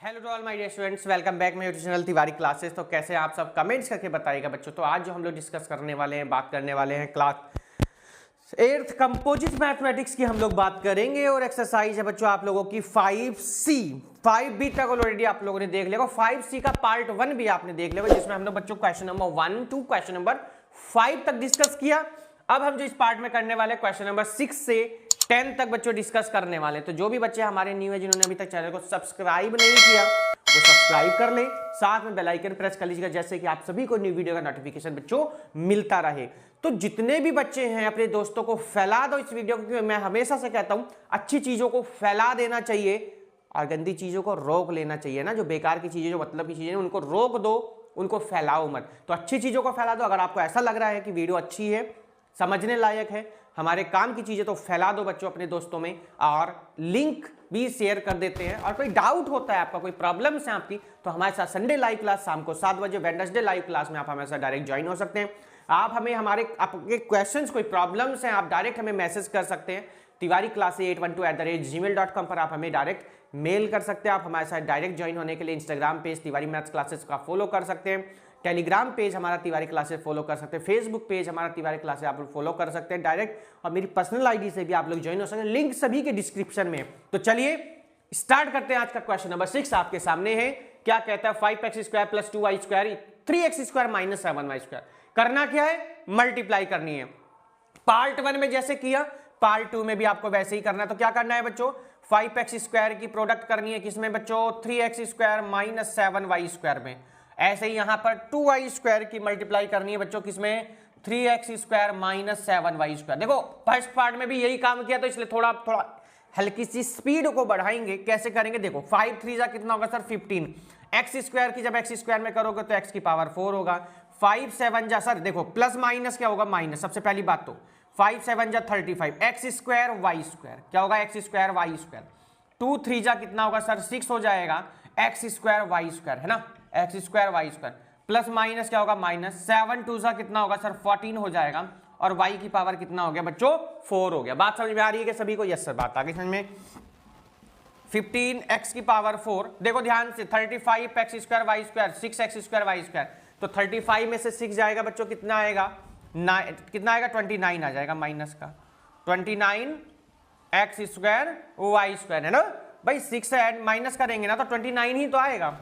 Hello to all my dear students, welcome back my YouTube channel Tiwari classes. तो कैसे आप सब कमेंट्स करके बताइएगा बच्चों। तो आज जो हम लोग डिस्कस करने वाले हैं, बात करने वाले हैं क्लास 8th कंपोजिट मैथमेटिक्स की हम लोग बात करेंगे। और एक्सरसाइज है बच्चों आप लोगों की 5C 5B तक ऑलरेडी आप लोगों ने देख लिया। 5C का पार्ट 1 भी आपने देख लिया, जिसमें हम लोग बच्चों question number 1 to question number 5 तक डिस्कस किया। अब हम जो इस पार्ट में करने वाले क्वेश्चन नंबर 6 से 10 तक बच्चों डिस्कस करने वाले। तो जो भी बच्चे हमारे न्यू है, जिन्होंने अभी तक चैनल को सब्सक्राइब नहीं किया, वो सब्सक्राइब कर ले, साथ में बेल आइकन प्रेस कर लीजिएगा, जैसे कि आप सभी को न्यू वीडियो का नोटिफिकेशन बच्चों मिलता रहे। तो जितने भी बच्चे हैं अपने दोस्तों को फैला दो इस वीडियो को, क्योंकि मैं हमेशा से कहता हूं अच्छी चीजों को फैला देना चाहिए और गंदी चीजों को रोक लेना चाहिए ना। जो बेकार की चीजें, जो मतलब की चीजें, उनको रोक दो, उनको फैलाओ मत। तो अच्छी चीजों को फैला दो। अगर आपको ऐसा लग रहा है कि वीडियो अच्छी है, समझने लायक है, हमारे काम की चीजें, तो फैला दो बच्चों अपने दोस्तों में, और लिंक भी शेयर कर देते हैं। और कोई डाउट होता है आपका, कोई प्रॉब्लम्स है आपकी, तो हमारे साथ संडे लाइव क्लास शाम को 7 बजे, वेडनेसडे लाइव क्लास में आप हमारे साथ डायरेक्ट ज्वाइन हो सकते हैं। आप हमें हमारे आपके क्वेश्चंस, कोई प्रॉब्लम्स हैं, आप डायरेक्ट हमें मैसेज कर सकते हैं। तिवारी क्लासेस 812@gmail.com पर आप हमें डायरेक्ट मेल कर सकते हैं। आप हमारे साथ डायरेक्ट ज्वाइन होने के लिए Instagram page Tiwari maths classes का फॉलो कर सकते हैं, टेलीग्राम पेज हमारा तिवारी क्लासेस फॉलो कर सकते हैं, फेसबुक पेज हमारा तिवारी क्लासेस आप लोग फॉलो कर सकते हैं डायरेक्ट, और मेरी पर्सनल आईडी से भी आप लोग ज्वाइन हो सकते हैं। लिंक सभी के डिस्क्रिप्शन में। तो चलिए स्टार्ट करते हैं। आज का क्वेश्चन नंबर 6 आपके सामने है। क्या कहता है? 5x² + 2y² 3x² - 7y²। करना क्या है? मल्टीप्लाई करनी है। पार्ट 1 में जैसे किया, पार्ट 2 में भी आपको वैसे ही करना है। तो क्या करना है बच्चों? 5x² की प्रोडक्ट करनी है किसमें बच्चों? 3x² - 7y² में। ऐसे ही यहां पर 2y² की मल्टीप्लाई करनी है बच्चों किसमें? 3x² - 7y²। देखो फर्स्ट पार्ट में भी यही काम किया, तो इसलिए थोड़ा हल्की सी स्पीड को बढ़ाएंगे। कैसे करेंगे? देखो 5 3 जा कितना होगा सर? 15। x² की जब x² में करोगे तो x की पावर 4 होगा। 5 7 जा सर, देखो प्लस माइनस क्या होगा? माइनस। सबसे पहली बात तो 5 7 जा 35, x² y²। क्या होगा? x² y²। 2 3 जा कितना होगा सर? 6 हो जाएगा, x² y², है ना, x² y² प्लस माइनस क्या होगा? माइनस। 7 2 जा कितना होगा सर? 14 हो जाएगा, और y की पावर कितना हो गया बच्चों? 4 हो गया। बात समझ में आ रही है कि सभी को? यस सर, बात आ गई समझ में। 15x की पावर 4। देखो ध्यान से, 35 x² y², 6 x² y²। तो 35 में से 6 जाएगा बच्चों, कितना आएगा? कितना आएगा? 29 आ जाएगा माइनस का। 29 x² y², है ना भाई। 6 से ऐड माइनस करेंगे ना तो 29 ही तो आएगा।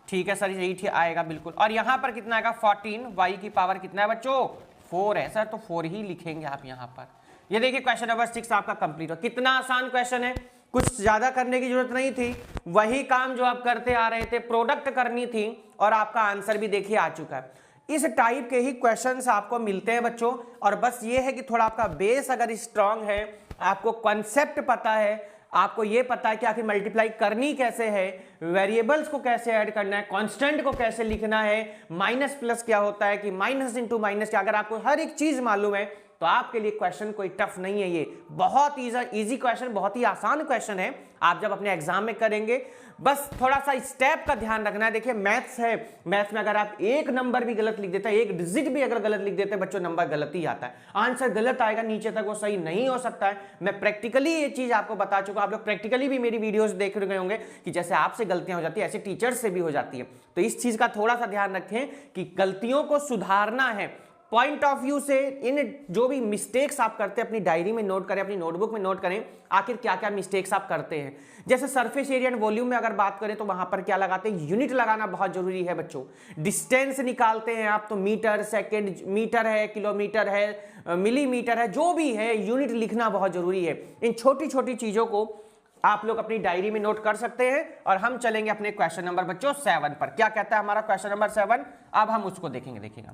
ठीक है सर, यही आएगा बिल्कुल। और यहां पर कितना आएगा? 14। y की पावर कितना है बच्चों? 4 है सर, तो 4 ही लिखेंगे आप यहां पर। ये देखिए क्वेश्चन नंबर 6 आपका कंप्लीट हो। कितना आसान क्वेश्चन है, कुछ ज्यादा करने की जरूरत नहीं थी। वही काम जो आप करते आ रहे थे, प्रोडक्ट करनी थी, और आपका आंसर भी देखिए आ चुका है। इस टाइप के ही क्वेश्चंस आपको मिलते हैं बच्चों। और बस ये है कि थोड़ा आपका बेस अगर स्ट्रांग है, आपको कॉन्सेप्ट पता है, आपको ये पता है कि आखिर मल्टीप्लाई करनी कैसे है, वेरिएबल्स को कैसे ऐड करना है, कांस्टेंट को कैसे लिखना है, माइनस प्लस क्या होता है, कि माइनस इंटू माइनस क्या, अगर आपको हर एक चीज मालूम है तो आपके लिए क्वेश्चन कोई टफ नहीं है। ये बहुत इजी क्वेश्चन, बहुत ही आसान क्वेश्चन है। आप जब अपने एग्जाम में करेंगे, बस थोड़ा सा स्टेप का ध्यान रखना है। देखिए मैथ्स है, मैथ्स में अगर आप एक नंबर भी गलत लिख देते हैं, एक डिजिट भी अगर गलत लिख देते हैं बच्चों, नंबर गलत ही आता है, आंसर गलत आएगा, नीचे तक वो सही नहीं हो सकता है। मैं प्रैक्टिकली ये चीज आपको बता चुका। आप लोग प्रैक्टिकली भी मेरी वीडियोस देख रहे होंगे कि जैसे आपसे गलतियां हो जाती है, ऐसे टीचर्स से भी हो जाती है। तो इस चीज का थोड़ा सा ध्यान रखें कि गलतियों को सुधारना है। पॉइंट ऑफ व्यू से इन जो भी मिस्टेक्स आप करते हैं अपनी डायरी में नोट करें, अपनी नोटबुक में नोट करें, आखिर क्या क्या मिस्टेक्स आप करते हैं। जैसे सरफेस एरिया एंड वॉल्यूम में अगर बात करें तो वहां पर क्या लगाते हैं? यूनिट लगाना बहुत जरूरी है बच्चों। डिस्टेंस निकालते हैं आप तो मीटर, सेकेंड, मीटर है, किलोमीटर है, मिलीमीटर है, जो भी है, यूनिट लिखना बहुत जरूरी है। इन छोटी छोटी चीजों को आप लोग अपनी डायरी में नोट कर सकते हैं। और हम चलेंगे अपने क्वेश्चन नंबर बच्चों 7 पर। क्या कहता है हमारा क्वेश्चन नंबर 7? अब हम उसको देखेंगे। देखिएगा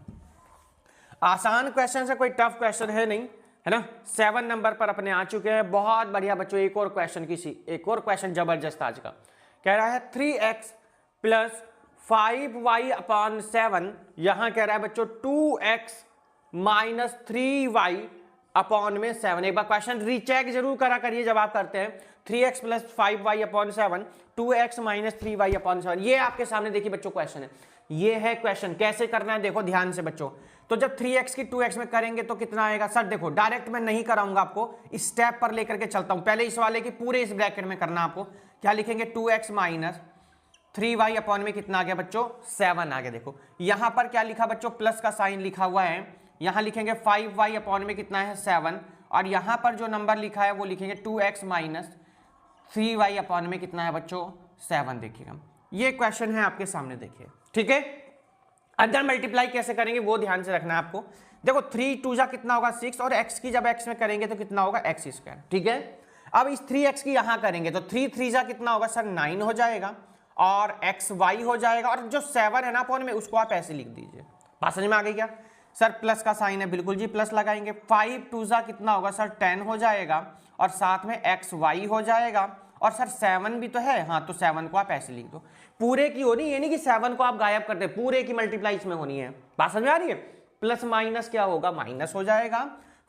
आसान क्वेश्चन से, कोई टफ क्वेश्चन है नहीं, है ना। 7 नंबर पर अपने आ चुके हैं। बहुत बढ़िया बच्चों। एक और क्वेश्चन जबरदस्त आज का। कह रहा है 3x + 5y/7। यहां कह रहा है बच्चों 2x - 3y/7। एक बार क्वेश्चन रीचेक जरूर करा करिए जब आप करते हैं। 3x + 5y/7, 2x - 3y/7। ये आपके सामने देखिए बच्चों क्वेश्चन है। ये है क्वेश्चन। कैसे करना है देखो ध्यान से बच्चों। तो जब 3x की 2x में करेंगे तो कितना आएगा सर? देखो डायरेक्ट मैं नहीं कराऊंगा, आपको स्टेप पर लेकर के चलता हूं। पहले इस वाले की पूरे इस ब्रैकेट में करना आपको। क्या लिखेंगे? 2x - 3y अपॉन में कितना आ गया बच्चों 7 आ गया। देखो यहां पर क्या लिखा बच्चों, प्लस का साइन लिखा हुआ है, यहां लिखेंगे 5y अपॉन में कितना है 7, और यहां पर जो नंबर लिखा है वो लिखेंगे 2x माइनस 3y अपॉन में कितना है बच्चों 7। देखिएगा ये क्वेश्चन है आपके सामने, देखिए ठीक है। अंदर मल्टीप्लाई कैसे करेंगे वो ध्यान से रखना है आपको। देखो 3 2 जा कितना होगा 6, और x की जब x में करेंगे तो कितना होगा x स्क्वायर, ठीक है। अब इस 3x की यहां करेंगे तो 3 3 जा कितना होगा सर 9 हो जाएगा, और xy हो जाएगा, और जो 7 है ना अपॉन में उसको आप ऐसे लिख दीजिए। बात समझ में आ गई क्या सर? प्लस का साइन है, बिल्कुल जी प्लस लगाएंगे। 5 2 जा कितना होगा सर 10 हो जाएगा, और साथ में xy हो जाएगा, और सर 7 भी तो है, हाँ तो 7 को आप ऐसे लिख दो। पूरे की होनी, ये नहीं कि 7 को आप गायब करते, पूरे की मल्टीप्लाई इसमें होनी है। बात समझ में आ रही है? प्लस माइनस क्या होगा, माइनस हो जाएगा।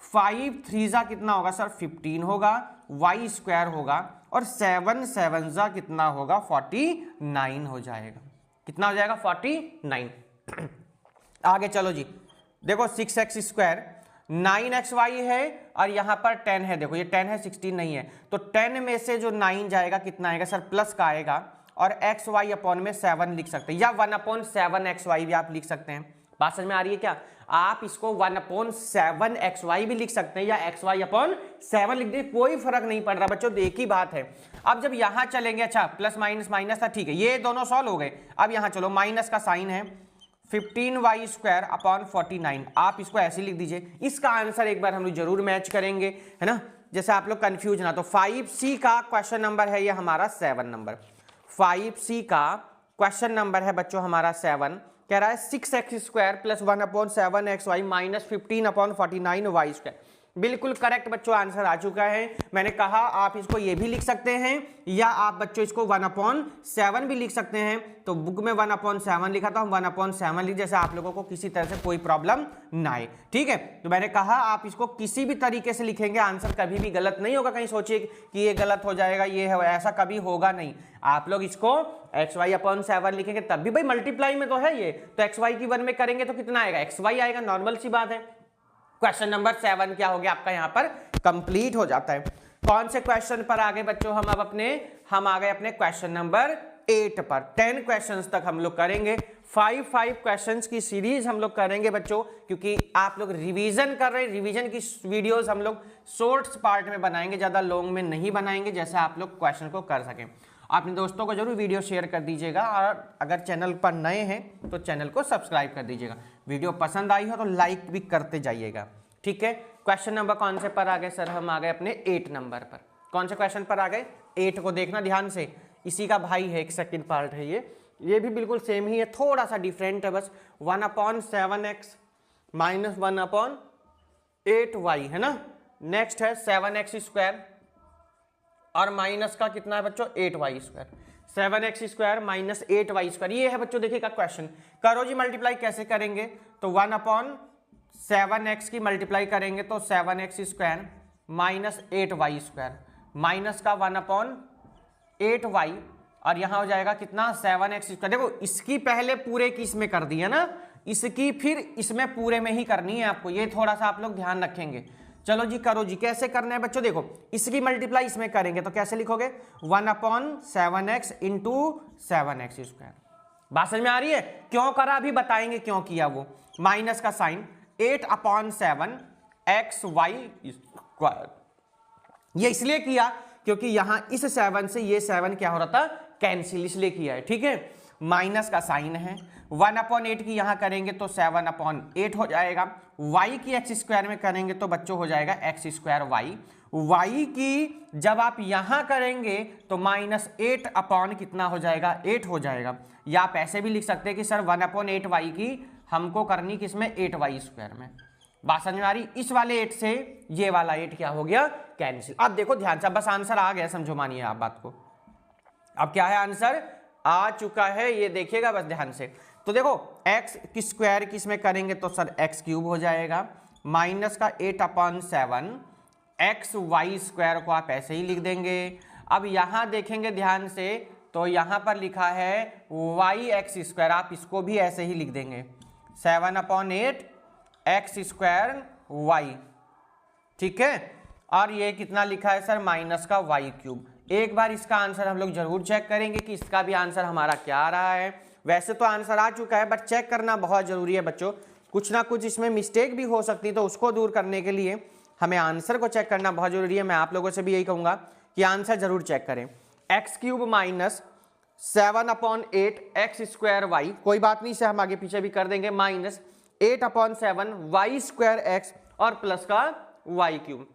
5 3 जा कितना होगा सर 15 होगा, y स्क्वायर होगा, और 7 7 जा कितना होगा 49 हो जाएगा। कितना हो जाएगा 49। आगे चलो जी, देखो 6x स्क्वायर 9xy है, और यहां पर 10 है, देखो ये 10 है 16 नहीं है, तो 10 में से जो 9 जाएगा कितना आएगा सर प्लस का आएगा, और xy अपॉन में 7 लिख सकते हैं, या 1/7xy भी आप लिख सकते हैं। बात समझ में आ रही है क्या? आप इसको 1/7xy भी लिख सकते हैं, या xy/7 लिख दे, कोई फर्क नहीं पड़ रहा बच्चों, एक ही बात है। अब जब यहां चलेंगे, अच्छा प्लस माइनस माइनस था, ठीक है, ये दोनों सॉल्व हो गए। अब यहां चलो, माइनस का साइन है, 15y स्क्वायर अपॉन 49, आप इसको ऐसे लिख दीजिए। इसका आंसर एक बार हम लोग जरूर मैच करेंगे, है ना, जैसे आप लोग कंफ्यूज ना। तो 5C का क्वेश्चन नंबर है ये हमारा 7 नंबर। 5C का क्वेश्चन नंबर है बच्चों हमारा 7, कह रहा है 6x square plus 1/7xy minus 15/49y square. बिल्कुल करेक्ट बच्चों, आंसर आ चुका है। मैंने कहा आप इसको ये भी लिख सकते हैं, या आप बच्चों इसको 1/7 भी लिख सकते हैं। तो बुक में 1/7 लिखा था, हम 1/7 लिख, जैसे आप लोगों को किसी तरह से कोई प्रॉब्लम ना आए, ठीक है। तो मैंने कहा आप इसको किसी भी तरीके से लिखेंगे, आंसर कभी भी गलत नहीं होगा। कहीं सोचिए कि ये गलत हो जाएगा, ये है, ऐसा कभी होगा नहीं। आप लोग इसको xy/7 लिखेंगे तब भी भाई मल्टीप्लाई में तो है ये, तो xy की 1 में करेंगे तो कितना आएगा xy आएगा, नॉर्मल सी बात है। क्वेश्चन नंबर 7 क्या हो गया आपका यहाँ पर कंप्लीट हो जाता है। कौन से क्वेश्चन पर आ गए बच्चों हम आ गए अपने क्वेश्चन नंबर 8 पर। 10 क्वेश्चंस तक हम लोग करेंगे, 5 क्वेश्चंस की सीरीज हम लोग करेंगे बच्चों, क्योंकि आप लोग रिवीजन कर रहे हैं। रिवीजन की वीडियोस हम लोग शॉर्ट्स पार्ट में बनाएंगे, ज्यादा लॉन्ग में नहीं बनाएंगे, जैसे आप लोग क्वेश्चन को कर सकें। अपने दोस्तों को जरूर वीडियो शेयर कर दीजिएगा, और अगर चैनल पर नए हैं तो चैनल को सब्सक्राइब कर दीजिएगा। वीडियो पसंद आई हो तो लाइक भी करते जाइएगा, ठीक है। क्वेश्चन नंबर कौन से पर आ गए सर? हम आ गए अपने 8 नंबर पर। कौन से क्वेश्चन पर आ गए? 8 को देखना ध्यान से, इसी का भाई है, एक सेकंड पार्ट है ये भी बिल्कुल सेम ही है, थोड़ा सा डिफरेंट है बस। 1/7x माइनस 1/8y है ना। नेक्स्ट है 7x स्क्वायर, और माइनस का कितना है बच्चों 8y square. 7x square minus 8y square, ये है बच्चों देखिएगा क्वेश्चन। करो जी मल्टीप्लाई कैसे करेंगे, तो 1/7x की मल्टीप्लाई करेंगे तो 7x square minus 8y square, minus का 1/8y, और यहां हो जाएगा कितना 7x स्क्वायर। देखो इसकी पहले पूरे की इसमें कर दी है ना, इसकी फिर इसमें पूरे में ही करनी है आपको, ये थोड़ा सा आप लोग ध्यान रखेंगे। चलो जी करो जी, कैसे करना है बच्चों? देखो इसकी मल्टीप्लाई इसमें करेंगे तो कैसे लिखोगे, 1/7x इंटू 7x स्क्वायर। बात समझ में आ रही है? क्यों करा अभी बताएंगे क्यों किया वो। माइनस का साइन 8/7xy स्क्वायर, ये इसलिए किया क्योंकि यहां इस 7 से ये 7 क्या हो रहा था कैंसिल, इसलिए किया है, ठीक है। माइनस का साइन है, 1/8 की यहां करेंगे तो 7/8 हो जाएगा। y की x स्क्वायर में करेंगे तो बच्चों हो जाएगा x स्क्वायर y की जब आप यहां करेंगे तो -8 अपॉन कितना हो जाएगा 8 हो जाएगा। या आप ऐसे भी लिख सकते हैं कि सर 1/8y की हमको करनी किसमें 8y स्क्वायर में। बात समझ में आ रही? इस वाले 8 से ये वाला 8 क्या हो गया कैंसिल। अब देखो ध्यान से, बस आंसर आ गया, समझो मानिए आप बात को। अब क्या है आंसर आ चुका है, ये देखिएगा बस ध्यान से। तो देखो x की स्क्वायर की इसमें करेंगे तो सर x क्यूब हो जाएगा, माइनस का 8/7 xy स्क्वायर को आप ऐसे ही लिख देंगे। अब यहां देखेंगे ध्यान से तो यहां पर लिखा है yx स्क्वायर, आप इसको भी ऐसे ही लिख देंगे 7/8 x स्क्वायर y, ठीक है। और ये कितना लिखा है सर माइनस का y क्यूब, एक बार इसका आंसर हम लोग जरूर चेक करेंगे कि इसका भी आंसर हमारा क्या आ रहा है। वैसे तो आंसर आ चुका है बट चेक करना बहुत जरूरी है बच्चों, कुछ ना कुछ इसमें मिस्टेक भी हो सकती है, तो उसको दूर करने के लिए हमें आंसर को चेक करना बहुत जरूरी है। मैं आप लोगों से भी यही कहूंगा कि आंसर जरूर चेक करें। X cube minus 7/8 X square Y, कोई बात नहीं, इसे हम आगे पीछे भी कर देंगे, माइनस 8/7 वाई स्क्वायर एक्स और प्लस का वाई क्यूब,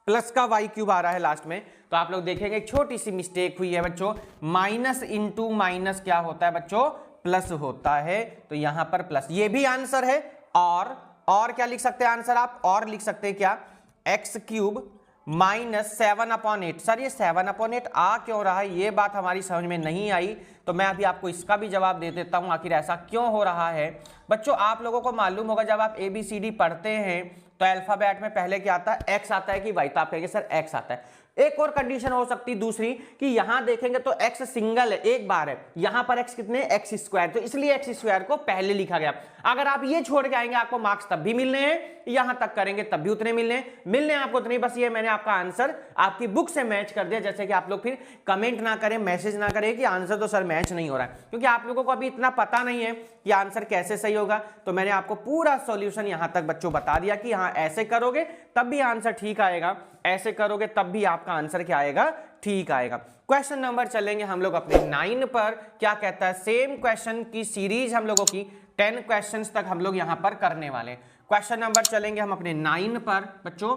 प्लस का वाई क्यूब आ रहा है लास्ट में। तो आप लोग देखेंगे एक छोटी सी मिस्टेक हुई है बच्चों, माइनस इंटू माइनस क्या होता है बच्चों, प्लस होता है, तो यहां पर प्लस, ये भी आंसर है। और क्या लिख सकते हैं आंसर आप, और लिख सकते हैं क्या, एक्स क्यूब माइनस 7/8। सर ये 7/8 आ क्यों रहा है, ये बात हमारी समझ में नहीं आई, तो मैं अभी आपको इसका भी जवाब दे देता हूं, आखिर ऐसा क्यों हो रहा है। बच्चों आप लोगों को मालूम होगा जब आप ABCD पढ़ते हैं तो अल्फाबेट में पहले क्या आता है, एक्स आता है कि वाई, तो आप कहेंगे सर एक्स आता है। एक और कंडीशन हो सकती है दूसरी कि यहां देखेंगे तो एक्स सिंगल है, एक बार है, यहां पर एक्स कितने, एक्स स्क्वायर, तो इसलिए एक्स स्क्वायर को पहले लिखा गया। अगर आप ये छोड़ के आएंगे आपको मार्क्स तब भी मिलने हैं, यहां तक करेंगे तब भी उतने मिलने आपको उतने। बस ये मैंने आपका आंसर आपकी बुक से मैच कर दिया, जैसे कि आप लोग फिर कमेंट ना करें, मैसेज ना करें कि आंसर तो सर मैच नहीं हो रहा है, क्योंकि आप लोगों को अभी इतना पता नहीं है कि आंसर कैसे सही होगा। तो मैंने आपको पूरा सॉल्यूशन यहां तक बच्चों बता दिया कि हाँ ऐसे करोगे तब भी आंसर ठीक आएगा, ऐसे करोगे तब भी आपका आंसर क्या आएगा, ठीक आएगा। क्वेश्चन नंबर चलेंगे हम लोग अपने 9 पर, क्या कहता है, सेम क्वेश्चन की सीरीज हम लोगों की 10 क्वेश्चंस तक हम लोग यहां पर करने वाले हैं। क्वेश्चन नंबर चलेंगे हम अपने 9 पर बच्चों,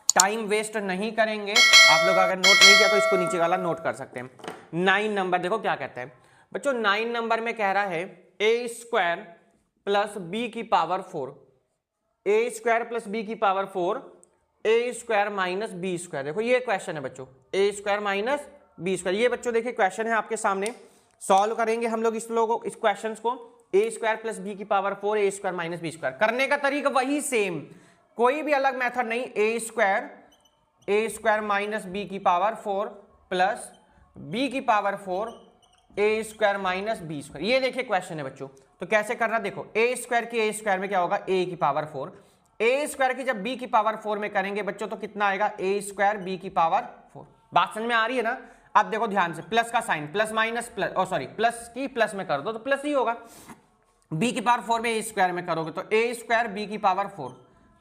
टाइम वेस्ट नहीं करेंगे। आप लोग अगर नोट नहीं किया तो इसको नीचे वाला नोट कर सकते हैं। 9 नंबर देखो क्या कहता है बच्चों, 9 नंबर में कह रहा है ए स्क्वायर प्लस बी की पावर 4, ए स्क्वायर प्लस बी की पावर 4, ए स्क्वायर माइनस बी स्क्वायर। देखो ये क्वेश्चन है बच्चों, ए स्क्वायर माइनस बी स्क्वायर, ये बच्चों देखिए क्वेश्चन है आपके सामने। सॉल्व करेंगे हम लोग इस क्वेश्चन को, ए स्क्वायर प्लस बी की पावर 4, ए स्क्वायर माइनस बी स्क्वायर। करने का तरीका वही सेम, कोई भी अलग मेथड नहीं, ए स्क्वायर माइनस बी की पावर 4 प्लस बी की पावर 4 ए स्क्वायर माइनस बी स्क्वायर। ये देखिए क्वेश्चन है बच्चों, तो कैसे करना, देखो ए स्क्वायर की ए स्क्वायर में क्या होगा, ए की पावर 4, ए स्क्वायर की जब बी की पावर 4 में करेंगे बच्चों तो कितना आएगा, ए स्क्वायर बी की पावर 4। बात समझ में आ रही है ना। अब देखो ध्यान से, प्लस का sign, plus minus plus, sorry plus की प्लस में कर दो तो प्लस ही होगा, बी की पावर 4 में ए स्क्वायर में करोगे तो ए स्क्वायर बी की पावर 4।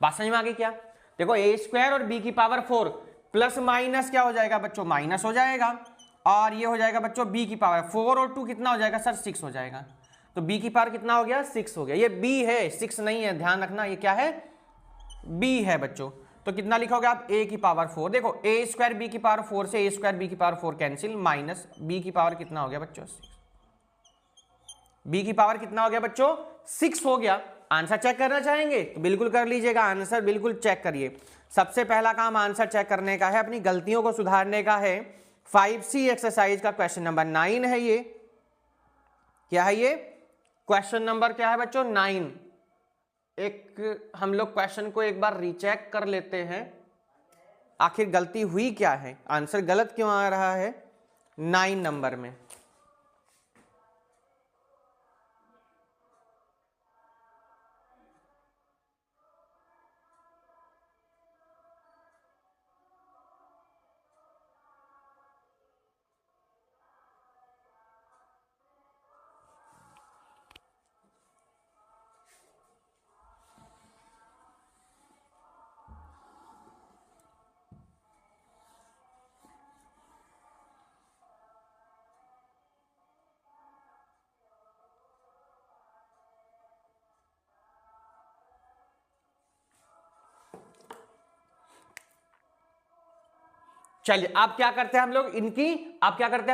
बात समझ में आ गई क्या, देखो ए स्क्वायर और बी की पावर 4 प्लस माइनस क्या हो जाएगा बच्चों, माइनस हो जाएगा, और ये हो जाएगा बच्चों बी की पावर 4 और 2 कितना हो जाएगा सर, 6 हो जाएगा। तो बी की पावर कितना हो गया, 6 हो गया। ये बी है, 6 नहीं है, ध्यान रखना, ये क्या है, बी है बच्चों। तो कितना लिखोगे आप, ए की पावर 4, देखो ए स्क्वायर बी की पावर 4 से ए स्क्वायर बी की पावर 4 कैंसिल, माइनस बी की पावर कितना हो गया बच्चों, 6, बी की पावर कितना हो गया बच्चों, 6 हो गया। आंसर चेक करना चाहेंगे तो बिल्कुल कर लीजिएगा, आंसर बिल्कुल चेक करिए। सबसे पहला काम आंसर चेक करने का है, अपनी गलतियों को सुधारने का है। 5C एक्सरसाइज का क्वेश्चन नंबर 9 है ये, क्या है ये, क्वेश्चन नंबर क्या है बच्चों, 9। एक हम लोग क्वेश्चन को एक बार रीचेक कर लेते हैं, आखिर गलती हुई क्या है, आंसर गलत क्यों आ रहा है 9 नंबर में। चलिए आप क्या करते हैं हम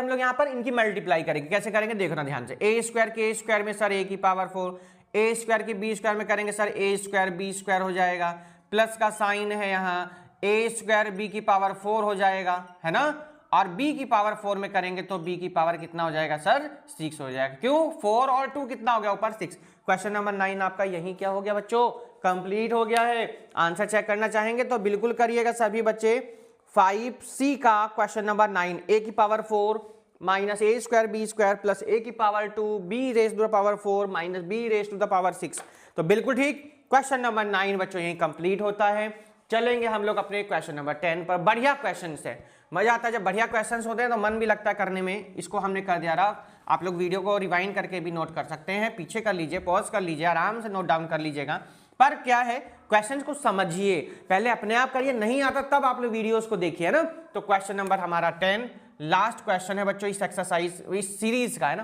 लोग, यहां पर इनकी मल्टीप्लाई करेंगे। कैसे करेंगे देखना ध्यान से, ए स्क्वायर के ए स्क्वायर में सर ए की पावर 4, ए स्क्वायर की बी स्क्वायर में करेंगे सर ए स्क्वायर बी स्क्वायर हो जाएगा, प्लस का साइन है यहाँ, ए स्क्वायर बी की पावर 4 हो जाएगा, है ना, और b की पावर 4 में करेंगे तो b की पावर कितना हो जाएगा सर, 6 हो जाएगा। क्यों, 4 और 2 कितना हो गया ऊपर, 6। क्वेश्चन नंबर 9 आपका यही क्या हो गया बच्चों, कंप्लीट हो गया है। आंसर चेक करना चाहेंगे तो बिल्कुल करिएगा सभी बच्चे। 5C का क्वेश्चन नंबर 9, ए की power 4 minus A square B square plus A की power 2 B raise to the power 4 minus B raise to the power 6। तो बिल्कुल ठीक, क्वेश्चन नंबर 9 बच्चों यही कंप्लीट होता है। चलेंगे हम लोग अपने क्वेश्चन नंबर 10 पर। बढ़िया क्वेश्चन है, मजा आता है जब बढ़िया क्वेश्चंस होते हैं तो मन भी लगता है करने में। इसको हमने कर दिया रहा, आप लोग वीडियो को रिवाइंड करके भी नोट कर सकते हैं, पीछे कर लीजिए, पॉज कर लीजिए, आराम से नोट डाउन कर लीजिएगा। पर क्या है, क्वेश्चंस को समझिए, पहले अपने आप करिए, नहीं आता तब आप लोग वीडियोस को देखिए ना। तो क्वेश्चन नंबर हमारा 10 लास्ट क्वेश्चन है बच्चों इस एक्सरसाइज, इस सीरीज का है ना,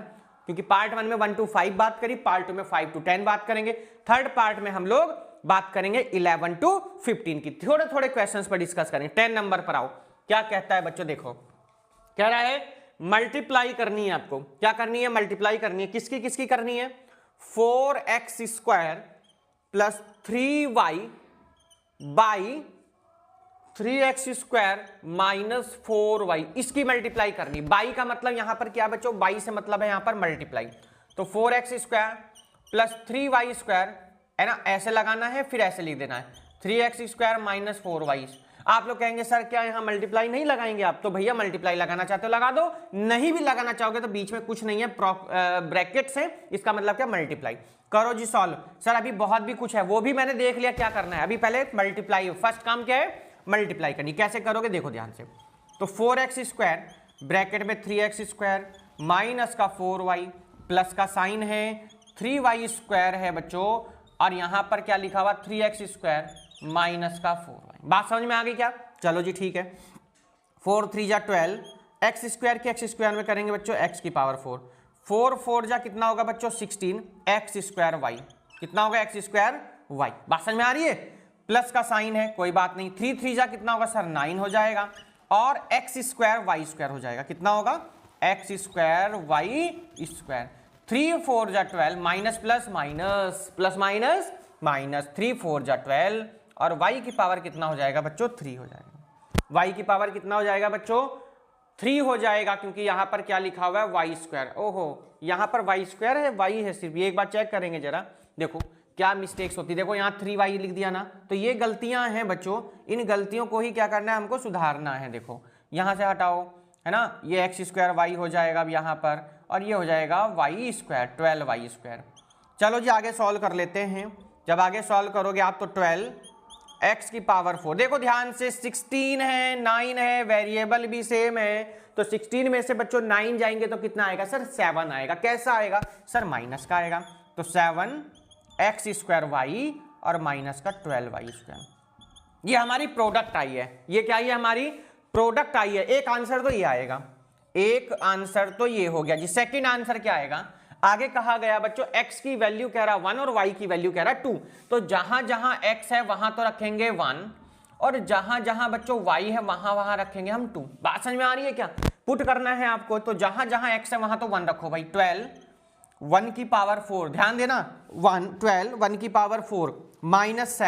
क्योंकि पार्ट 1 में 1 to 5 बात करी, पार्ट 2 में 5 to 10 बात करेंगे, थर्ड पार्ट में हम लोग बात करेंगे 11 to 15 की। थोड़े थोड़े क्वेश्चंस पर डिस्कस करेंगे। 10 नंबर पर आओ, क्या कहता है बच्चों, देखो कह रहा है मल्टीप्लाई करनी है आपको। क्या करनी है, मल्टीप्लाई करनी है, किसकी किसकी करनी है, 4x square plus 3y by 3x square minus 4y, इसकी मल्टीप्लाई करनी। बाई का मतलब यहां पर क्या बच्चों, बाई से मतलब है यहां पर मल्टीप्लाई। तो 4x square plus 3y square है ना, ऐसे लगाना है, फिर ऐसे लिख देना है 3x स्क्वायर माइनस 4y। आप लोग कहेंगे सर क्या यहां मल्टीप्लाई नहीं लगाएंगे आप, तो भैया मल्टीप्लाई लगाना चाहते हो लगा दो, नहीं भी लगाना चाहोगे तो बीच में कुछ नहीं है, ब्रैकेट से, इसका मतलब क्या मल्टीप्लाई। करो जी सॉल्व। सर अभी बहुत भी कुछ है, वो भी मैंने देख लिया क्या करना है, अभी पहले मल्टीप्लाई, फर्स्ट काम क्या है, मल्टीप्लाई करनी। कैसे करोगे देखो ध्यान से, तो 4x स्क्वायर ब्रैकेट में 3x स्क्वायर माइनस का 4y प्लस का साइन है 3y स्क्वायर है बच्चों, और यहां पर क्या लिखा हुआ 3x स्क्वायर माइनस का 4y। बात समझ में आ गई क्या, चलो जी ठीक है। 4 3 जा 12, एक्स स्क्वायर के एक्स स्क्वायर में करेंगे बच्चों x की पावर 4, 4 4 जा कितना होगा बच्चों 16, एक्स स्क्वायर वाई, कितना होगा एक्स स्क्वायर वाई। बात समझ में आ रही है, प्लस का साइन है कोई बात नहीं, 3 3 जा कितना होगा सर 9 हो जाएगा, और एक्स स्क्वायर वाई स्क्वायर हो जाएगा, कितना होगा एक्स स्क्वायर वाई स्क्वायर। 3 4 जा 12, minus plus minus plus minus minus, 3 4 जा 12, और y की पावर कितना हो जाएगा बच्चों 3 हो जाएगा। y की पावर कितना हो जाएगा बच्चों 3 हो जाएगा, क्योंकि यहां पर क्या लिखा हुआ है y स्क्वायर। ओहो यहां पर y स्क्वायर है, y है सिर्फ, ये एक बार चेक करेंगे जरा, देखो क्या मिस्टेक्स होती है। देखो यहाँ 3y लिख दिया ना, तो ये गलतियां हैं बच्चों, इन गलतियों को ही क्या करना है हमको सुधारना है। देखो यहां से हटाओ है ना, ये एक्स स्क्वायर वाई हो जाएगा अब यहाँ पर, और ये हो जाएगा वाई स्क्वायर 12y स्क्वायर। चलो जी आगे सॉल्व कर लेते हैं। जब आगे सॉल्व करोगे आप तो 12 x की पावर 4, देखो ध्यान से 16 है 9 है, वेरिएबल भी सेम है, तो 16 में से बच्चों 9 जाएंगे तो कितना आएगा सर 7 आएगा। कैसा आएगा सर माइनस का आएगा, तो 7 एक्स स्क्वायर वाई और माइनस का 12y स्क्वायर। ये हमारी प्रोडक्ट आई है, ये क्या है हमारी प्रोडक्ट आई है। एक आंसर तो ये आएगा, एक आंसर तो ये हो गया जी। सेकंड आंसर क्या आएगा, आगे कहा गया बच्चों x की वैल्यू कह रहा 1 और y की वैल्यू कह रहा 2, तो जहां जहां x है वहां तो रखेंगे 1, और जहां जहां बच्चों y है वहां वहां रखेंगे हम 2। बात समझ में आ रही है क्या, पुट करना है आपको, तो जहां जहां x है वहां तो 1 रखो भाई। 12 1 की पावर 4, ध्यान देना 12 1 की पावर 4 माइनस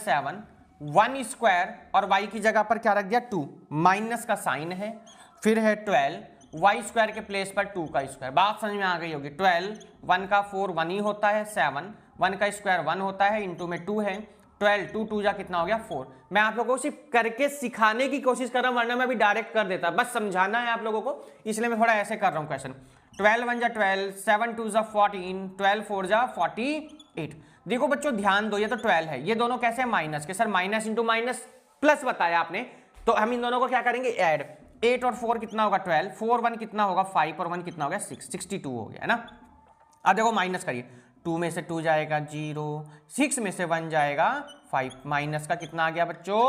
7 1 स्क्वायर, और y की जगह पर क्या रख दिया 2, माइनस का साइन है, फिर है 12 y स्क्वायर के प्लेस पर 2 का स्क्वायर। बात समझ में आ गई होगी। 12 1 का 4 1 ही होता है, 7 1 का स्क्वायर 1 होता है, इंटू में 2 है, 12 2 2 जा कितना हो गया 4। मैं आप लोगों को सिर्फ करके सिखाने की कोशिश कर रहा हूं, वरना मैं भी डायरेक्ट कर देता, बस समझाना है आप लोगों को, इसलिए मैं थोड़ा ऐसे कर रहा हूं क्वेश्चन। 12 1 जा 12, 7 2 जा 14, 12 4 जा 48। देखो बच्चों ध्यान दो, ये तो 12 है, ये दोनों कैसे माइनस के, sir minus into minus plus बताया आपने, तो हम इन दोनों को क्या करेंगे ऐड। 8 और 4 कितना होगा 12, 4 1 कितना होगा 5, और 1 कितना हो गया 6, 62 हो गया है ना। अब देखो माइनस करिए, 2 में से 2 जाएगा 0, 6 में से 1 जाएगा 5, माइनस का कितना आ गया बच्चों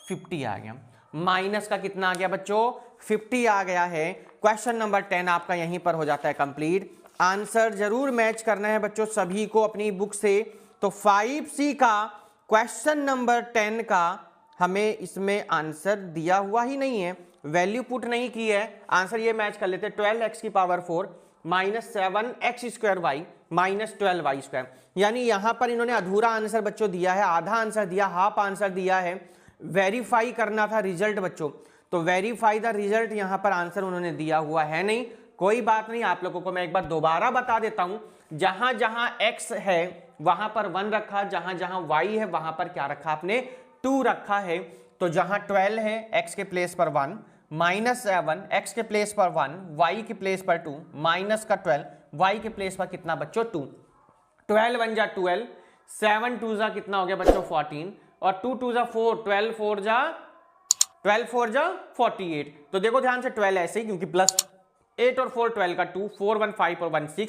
50 आ गया। माइनस का कितना आ गया बच्चों 50 आ गया है। क्वेश्चन नंबर 10 आपका यहीं पर हो जाता है कंप्लीट। आंसर जरूर मैच करना है बच्चों सभी को अपनी बुक से। तो 5C का क्वेश्चन नंबर 10 का हमें इसमें आंसर दिया हुआ ही नहीं है, वैल्यू पुट नहीं की है, आंसर ये मैच कर लेते हैं 12x की power 4 minus 7x square Y minus 12y square. यानी यहां पर इन्होंने अधूरा आंसर बच्चों दिया है, आधा आंसर दिया, हाफ आंसर दिया है। वेरीफाई करना था रिजल्ट बच्चों, तो वेरीफाई द रिजल्ट, यहां पर आंसर उन्होंने दिया हुआ है नहीं। कोई बात नहीं, आप लोगों को मैं एक बार दोबारा बता देता हूं, जहां जहां x है वहां पर 1 रखा, जहां जहां y है वहां पर क्या रखा आपने 2 रखा है। तो जहां 12 है x के प्लेस पर 1, माइनस 7 x के प्लेस पर 1, y के प्लेस पर 2, माइनस का 12 y के प्लेस पर कितना बच्चों 2, 12 1 जा 12, 7 2 जा कितना हो गया बच्चों 14, और 2 2 जा 4, 12 4 जा 12 4 जा 48। तो देखो ध्यान से 12 ऐसे ही, क्योंकि प्लस 8 और 4 12 का 2, 4 1 5 और 1 6,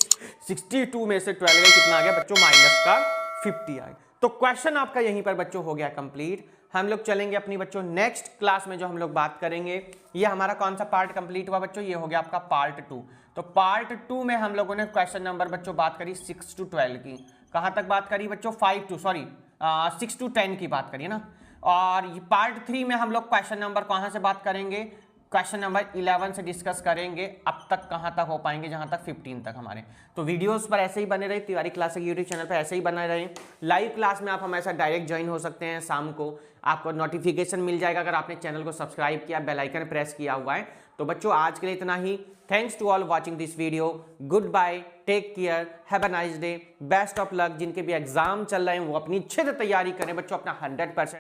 62 में से 12 गए, कितना आ गया बच्चों माइनस का 50 आ गया। तो क्वेश्चन आपका यहीं पर बच्चों हो गया कंप्लीट। हम लोग चलेंगे अपनी बच्चों नेक्स्ट क्लास में, जो हम लोग बात करेंगे, ये हमारा कौन सा पार्ट कंप्लीट हुआ बच्चों, ये हो गया आपका पार्ट 2। तो पार्ट 2 में हम लोगों ने क्वेश्चन नंबर बच्चों बात करी 6 to 12 की। कहां तक बात करी बच्चों, 6 to 10 की बात करिए ना। और पार्ट 3 में हम लोग क्वेश्चन नंबर कहां से बात करेंगे, क्वेश्चन नंबर 11 से डिस्कस करेंगे। अब तक कहां तक हो पाएंगे, जहां तक 15 तक हमारे। तो वीडियोस पर ऐसे ही बने रहे, तिवारी क्लासेस यूट्यूब चैनल पर ऐसे ही बने रहे। लाइव क्लास में आप हमारे साथ डायरेक्ट ज्वाइन हो सकते हैं, शाम को आपको नोटिफिकेशन मिल जाएगा अगर आपने चैनल को सब्सक्राइब किया, बेल आइकन प्रेस किया हुआ है। तो बच्चों आज के लिए इतना ही। Thanks to all watching this video. Good bye, take care, have a nice day, best of luck. जिनके भी एग्जाम चल रहे हैं वो अपनी अच्छे से तैयारी करें बच्चों, अपना 100%